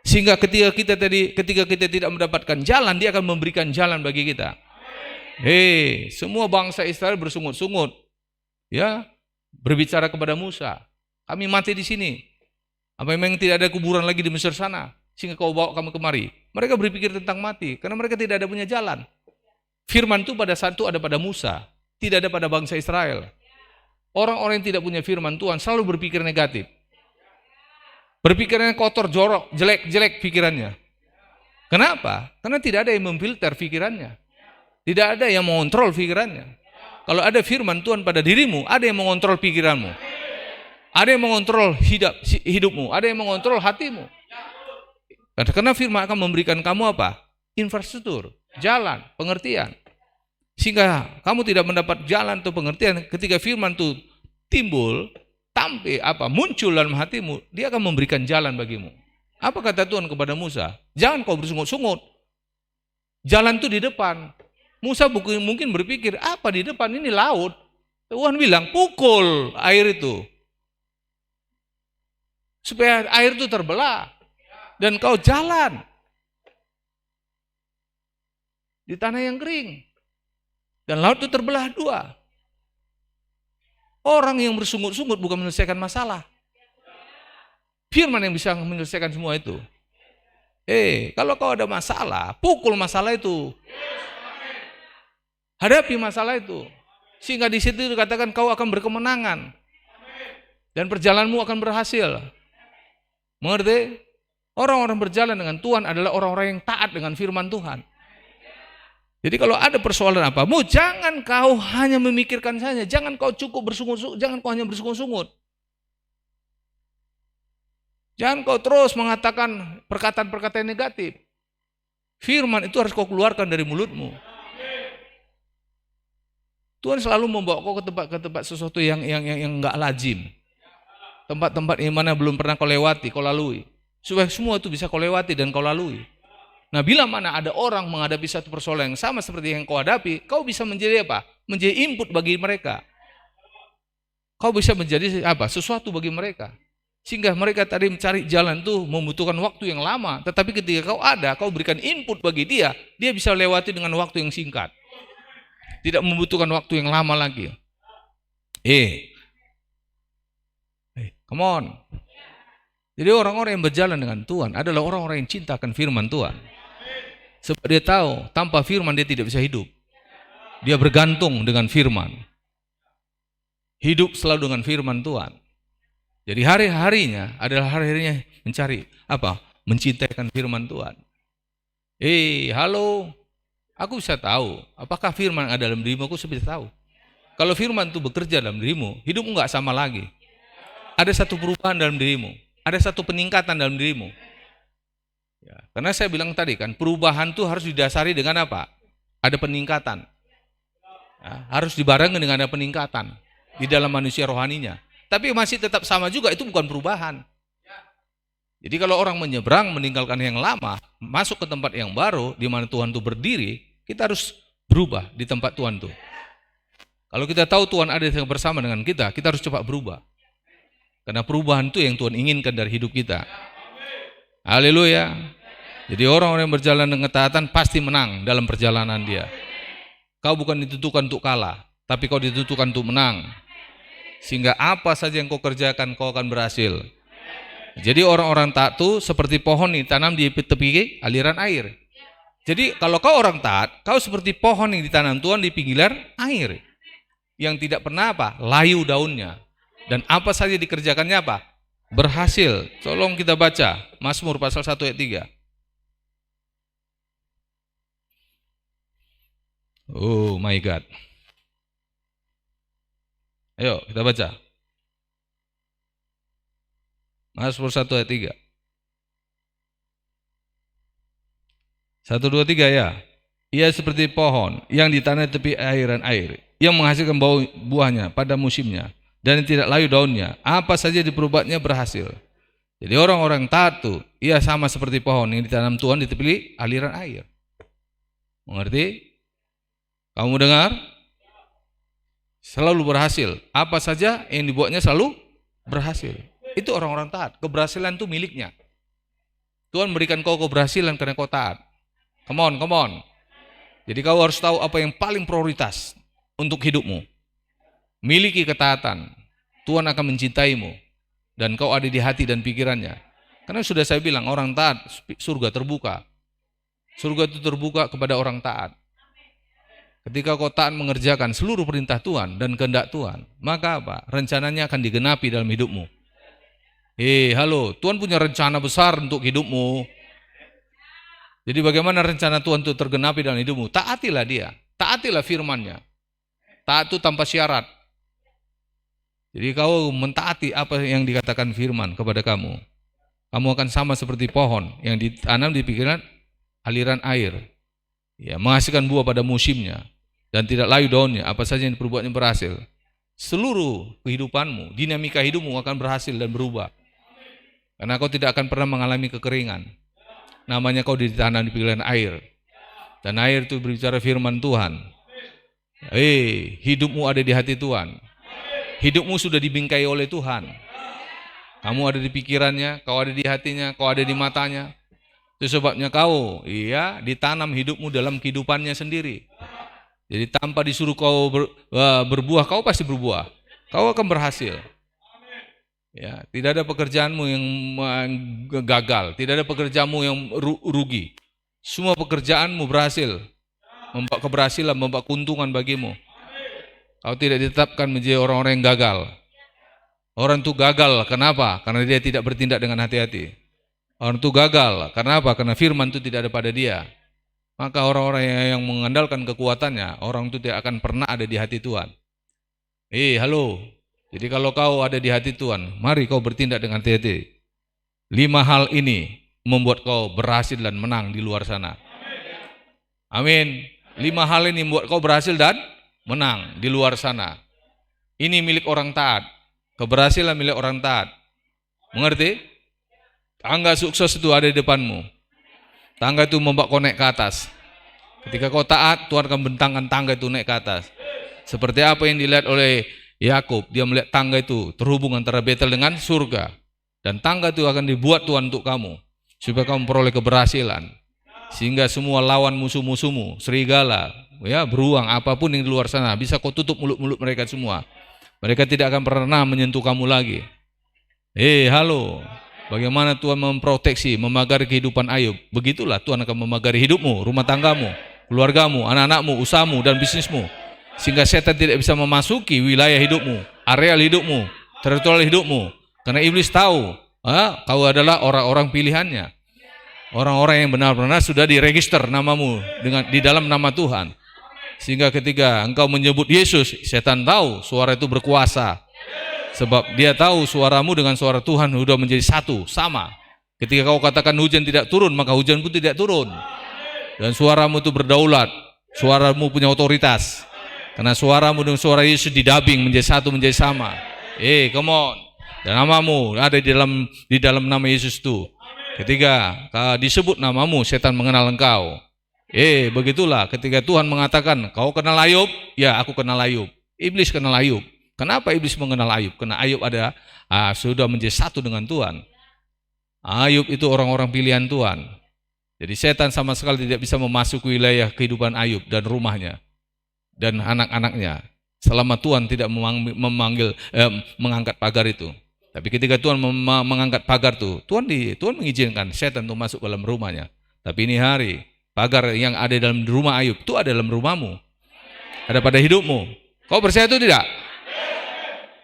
Sehingga ketika kita tidak mendapatkan jalan, dia akan memberikan jalan bagi kita. Semua bangsa Israel bersungut-sungut. Ya, berbicara kepada Musa. Kami mati di sini. Apa memang tidak ada kuburan lagi di Mesir sana? Sehingga kau bawa kami kemari. Mereka berpikir tentang mati. Karena mereka tidak ada punya jalan. Firman itu pada saat itu ada pada Musa. Tidak ada pada bangsa Israel. Orang-orang yang tidak punya firman Tuhan selalu berpikir negatif. Berpikirnya kotor, jorok, jelek-jelek pikirannya. Kenapa? Karena tidak ada yang memfilter pikirannya. Tidak ada yang mengontrol pikirannya. Kalau ada firman Tuhan pada dirimu, ada yang mengontrol pikiranmu. Ada yang mengontrol hidupmu, ada yang mengontrol hatimu. Karena firman akan memberikan kamu apa? Infrastruktur, jalan, pengertian. Sehingga kamu tidak mendapat jalan atau pengertian ketika firman itu timbul, muncul dalam hatimu, dia akan memberikan jalan bagimu. Apa kata Tuhan kepada Musa? Jangan kau bersungut-sungut. Jalan itu di depan. Musa mungkin berpikir, apa di depan ini laut? Tuhan bilang, pukul air itu. Supaya air itu terbelah. Dan kau jalan. Di tanah yang kering. Dan laut itu terbelah dua. Orang yang bersungut-sungut bukan menyelesaikan masalah. Firman yang bisa menyelesaikan semua itu. Kalau kau ada masalah, pukul masalah itu. Hadapi masalah itu. Sehingga di situ dikatakan kau akan berkemenangan. Dan perjalananmu akan berhasil. Mengerti? Orang-orang berjalan dengan Tuhan adalah orang-orang yang taat dengan firman Tuhan. Jadi kalau ada persoalan apamu, jangan kau hanya memikirkan saja, jangan kau cukup bersungut-sungut, jangan kau hanya bersungut-sungut. Jangan kau terus mengatakan perkataan-perkataan negatif. Firman itu harus kau keluarkan dari mulutmu. Tuhan selalu membawa kau ke tempat sesuatu yang enggak lazim. Tempat-tempat yang mana belum pernah kau lewati, kau lalui. Supaya semua itu bisa kau lewati dan kau lalui. Nah, bila mana ada orang menghadapi satu persoalan yang sama seperti yang kau hadapi, kau bisa menjadi apa? Menjadi input bagi mereka. Kau bisa menjadi apa? Sesuatu bagi mereka. Sehingga mereka tadi mencari jalan itu membutuhkan waktu yang lama. Tetapi ketika kau ada, kau berikan input bagi dia, dia bisa lewati dengan waktu yang singkat. Tidak membutuhkan waktu yang lama lagi. Come on. Jadi orang-orang yang berjalan dengan Tuhan adalah orang-orang yang cintakan firman Tuhan. Sebab dia tahu, tanpa firman dia tidak bisa hidup. Dia bergantung dengan firman. Hidup selalu dengan firman Tuhan. Jadi hari-harinya adalah hari-harinya mencari apa? Mencintaikan firman Tuhan. Halo. Aku bisa tahu, apakah firman ada dalam dirimu, aku bisa tahu. Kalau firman itu bekerja dalam dirimu, hidupmu enggak sama lagi. Ada satu perubahan dalam dirimu. Ada satu peningkatan dalam dirimu. Ya, karena saya bilang tadi kan, perubahan itu harus didasari dengan apa? Ada peningkatan. Ya, harus dibarengi dengan ada peningkatan di dalam manusia rohaninya. Tapi masih tetap sama juga, itu bukan perubahan. Jadi kalau orang menyeberang, meninggalkan yang lama, masuk ke tempat yang baru, di mana Tuhan itu berdiri, kita harus berubah di tempat Tuhan itu. Kalau kita tahu Tuhan ada bersama dengan kita harus cepat berubah. Karena perubahan itu yang Tuhan inginkan dari hidup kita. Haleluya. Jadi orang-orang yang berjalan dengan ketaatan pasti menang dalam perjalanan dia. Kau bukan ditentukan untuk kalah, tapi kau ditentukan untuk menang. Sehingga apa saja yang kau kerjakan, kau akan berhasil. Jadi orang-orang taat itu seperti pohon nih, tanam di tepi aliran air. Jadi kalau kau orang taat, kau seperti pohon yang ditanam Tuhan di pinggiran air. Yang tidak pernah apa? Layu daunnya. Dan apa saja dikerjakannya apa? Berhasil. Tolong kita baca Mazmur pasal 1 ayat 3. Oh my God. Ayo kita baca. Mazmur 1 ayat 3. 1, 2, 3 ya. Ia seperti pohon yang ditanam di tepi aliran air, yang menghasilkan buahnya pada musimnya, dan tidak layu daunnya. Apa saja diperbuatnya berhasil. Jadi orang-orang taat tuh, ia sama seperti pohon yang ditanam Tuhan di tepi aliran air. Mengerti? Kamu dengar? Selalu berhasil. Apa saja yang dibuatnya selalu berhasil. Itu orang-orang taat. Keberhasilan itu miliknya. Tuhan berikan kau keberhasilan karena kau taat. Come on, come on. Jadi kau harus tahu apa yang paling prioritas untuk hidupmu. Miliki ketaatan. Tuhan akan mencintaimu. Dan kau ada di hati dan pikirannya. Karena sudah saya bilang, orang taat, surga terbuka. Surga itu terbuka kepada orang taat. Ketika kau taat mengerjakan seluruh perintah Tuhan dan kehendak Tuhan, maka apa? Rencananya akan digenapi dalam hidupmu. Halo, Tuhan punya rencana besar untuk hidupmu. Jadi bagaimana rencana Tuhan itu tergenapi dalam hidupmu? Taatilah dia. taatilah firman-Nya. Taat itu tanpa syarat. Jadi kau mentaati apa yang dikatakan firman kepada kamu. Kamu akan sama seperti pohon yang ditanam di pikiran aliran air. Ya, menghasilkan buah pada musimnya dan tidak layu daunnya, apa saja yang diperbuatnya berhasil. Seluruh kehidupanmu, dinamika hidupmu akan berhasil dan berubah. Karena kau tidak akan pernah mengalami kekeringan. Namanya kau ditanam di pikiran air. Dan air itu berbicara firman Tuhan. Hidupmu ada di hati Tuhan. Hidupmu sudah dibingkai oleh Tuhan. Kamu ada di pikirannya, kau ada di hatinya, kau ada di matanya. Itu sebabnya kau ditanam hidupmu dalam kehidupannya sendiri. Jadi tanpa disuruh kau berbuah, kau pasti berbuah. Kau akan berhasil. Ya, tidak ada pekerjaanmu yang gagal, tidak ada pekerjaanmu yang rugi. Semua pekerjaanmu berhasil, membawa keberhasilan, membawa keuntungan bagimu. Kau tidak ditetapkan menjadi orang-orang yang gagal. Orang itu gagal, kenapa? Karena dia tidak bertindak dengan hati-hati. Orang itu gagal, karena apa? Karena firman itu tidak ada pada dia. Maka orang-orang yang mengandalkan kekuatannya, orang itu tidak akan pernah ada di hati Tuhan. Halo. Jadi kalau kau ada di hati Tuhan, mari kau bertindak dengan hati-hati. 5 hal ini membuat kau berhasil dan menang di luar sana. Amin. 5 hal ini membuat kau berhasil dan menang di luar sana. Ini milik orang taat. Keberhasilan milik orang taat. Mengerti? Tangga sukses itu ada di depanmu. Tangga itu membawa kau naik ke atas. Ketika kau taat, Tuhan akan bentangkan tangga itu naik ke atas. Seperti apa yang dilihat oleh Yakub, dia melihat tangga itu terhubung antara Betel dengan surga. Dan tangga itu akan dibuat Tuhan untuk kamu, supaya kamu memperoleh keberhasilan. Sehingga semua lawan musuh-musuhmu, serigala, beruang, apapun yang di luar sana, bisa kau tutup mulut-mulut mereka semua. Mereka tidak akan pernah menyentuh kamu lagi. Halo. Bagaimana Tuhan memproteksi, memagari kehidupan Ayub? Begitulah Tuhan akan memagari hidupmu, rumah tanggamu, keluargamu, anak-anakmu, usahamu, dan bisnismu. Sehingga setan tidak bisa memasuki wilayah hidupmu, areal hidupmu, teritorial hidupmu. Karena iblis tahu, kau adalah orang-orang pilihannya. Orang-orang yang benar-benar sudah diregister namamu di dalam nama Tuhan. Sehingga ketika engkau menyebut Yesus, setan tahu suara itu berkuasa. Sebab dia tahu suaramu dengan suara Tuhan sudah menjadi satu, sama. Ketika kau katakan hujan tidak turun, maka hujan pun tidak turun. Dan suaramu itu berdaulat, suaramu punya otoritas. Karena suaramu dengan suara Yesus didabing menjadi satu, menjadi sama. Come on. Dan namamu ada di dalam nama Yesus itu. Ketika disebut namamu, setan mengenal engkau. Begitulah ketika Tuhan mengatakan, kau kenal Ayub? Ya, aku kenal Ayub. Iblis kenal Ayub. Kenapa iblis mengenal Ayub? Karena Ayub sudah menjadi satu dengan Tuhan. Ayub itu orang-orang pilihan Tuhan. Jadi setan sama sekali tidak bisa memasuki wilayah kehidupan Ayub dan rumahnya dan anak-anaknya selama Tuhan tidak mengangkat pagar itu. Tapi ketika Tuhan mengangkat pagar itu, Tuhan mengizinkan setan untuk masuk dalam rumahnya. Tapi ini hari pagar yang ada dalam rumah Ayub itu ada dalam rumahmu, ada pada hidupmu. Kau percaya itu tidak?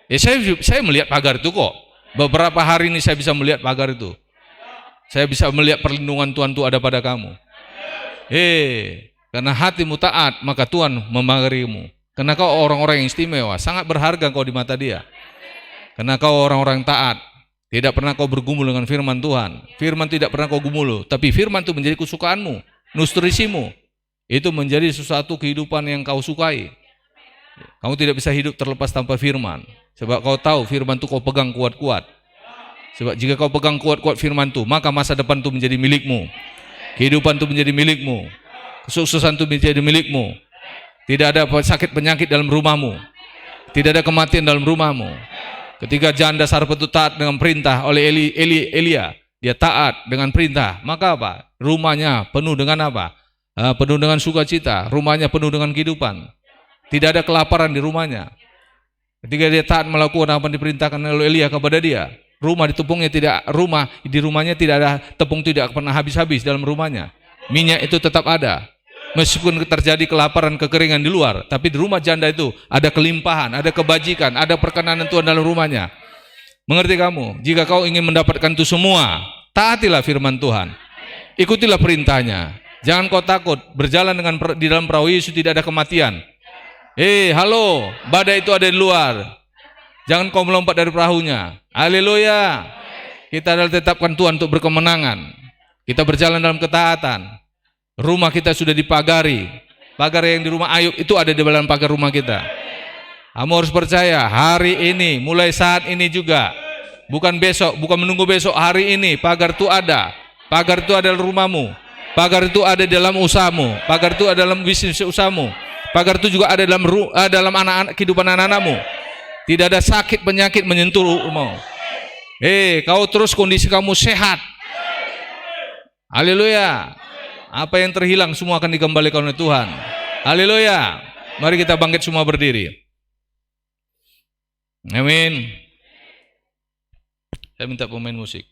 Ya, saya melihat pagar itu kok. Beberapa hari ini saya bisa melihat pagar itu. Saya bisa melihat perlindungan Tuhan itu ada pada kamu. Karena hatimu taat, maka Tuhan memagarimu. Karena kau orang-orang yang istimewa, sangat berharga kau di mata Dia. Karena kau orang-orang taat, tidak pernah kau bergumul dengan firman Tuhan. Firman tidak pernah kau gumul, tapi firman itu menjadi kesukaanmu, nutrisimu. Itu menjadi sesuatu kehidupan yang kau sukai. Kamu tidak bisa hidup terlepas tanpa firman. Sebab kau tahu firman itu kau pegang kuat-kuat. Sebab jika kau pegang kuat-kuat firman itu, maka masa depan itu menjadi milikmu. Kehidupan itu menjadi milikmu. Kesuksesan itu menjadi milikmu. Tidak ada sakit penyakit dalam rumahmu. Tidak ada kematian dalam rumahmu. Ketika janda Sarepta itu taat dengan perintah oleh Elia, dia taat dengan perintah, maka apa? Rumahnya penuh dengan apa? Penuh dengan sukacita. Rumahnya penuh dengan kehidupan. Tidak ada kelaparan di rumahnya. Ketika dia taat melakukan apa yang diperintahkan oleh Elia kepada dia, di rumahnya tidak ada tepung, tidak pernah habis-habis dalam rumahnya. Minyak itu tetap ada. Meskipun terjadi kelaparan, kekeringan di luar, tapi di rumah janda itu ada kelimpahan, ada kebajikan, ada perkenanan Tuhan dalam rumahnya. Mengerti kamu? Jika kau ingin mendapatkan itu semua, taatilah firman Tuhan. Ikutilah perintahnya. Jangan kau takut, berjalan di dalam perahu Yesus tidak ada kematian. Halo, badai itu ada di luar. Jangan kau melompat dari perahunya. Haleluya. Kita adalah tetapkan Tuhan untuk berkemenangan. Kita berjalan dalam ketaatan. Rumah kita sudah dipagari. Pagar yang di rumah Ayub itu ada di dalam pagar rumah kita. Kamu harus percaya, hari ini, mulai saat ini juga. Bukan besok, bukan menunggu besok, hari ini pagar itu ada. Pagar itu ada dalam rumahmu. Pagar itu ada dalam usahamu. Pagar itu ada dalam bisnis usahamu. Pagar itu juga ada dalam anak-anak, kehidupan anak-anakmu. Tidak ada sakit penyakit menyentuh rumahmu. Kau terus kondisi kamu sehat. Haleluya. Apa yang terhilang semua akan dikembalikan oleh Tuhan. Haleluya. Mari kita bangkit semua berdiri. Amin. Saya minta pemain musik.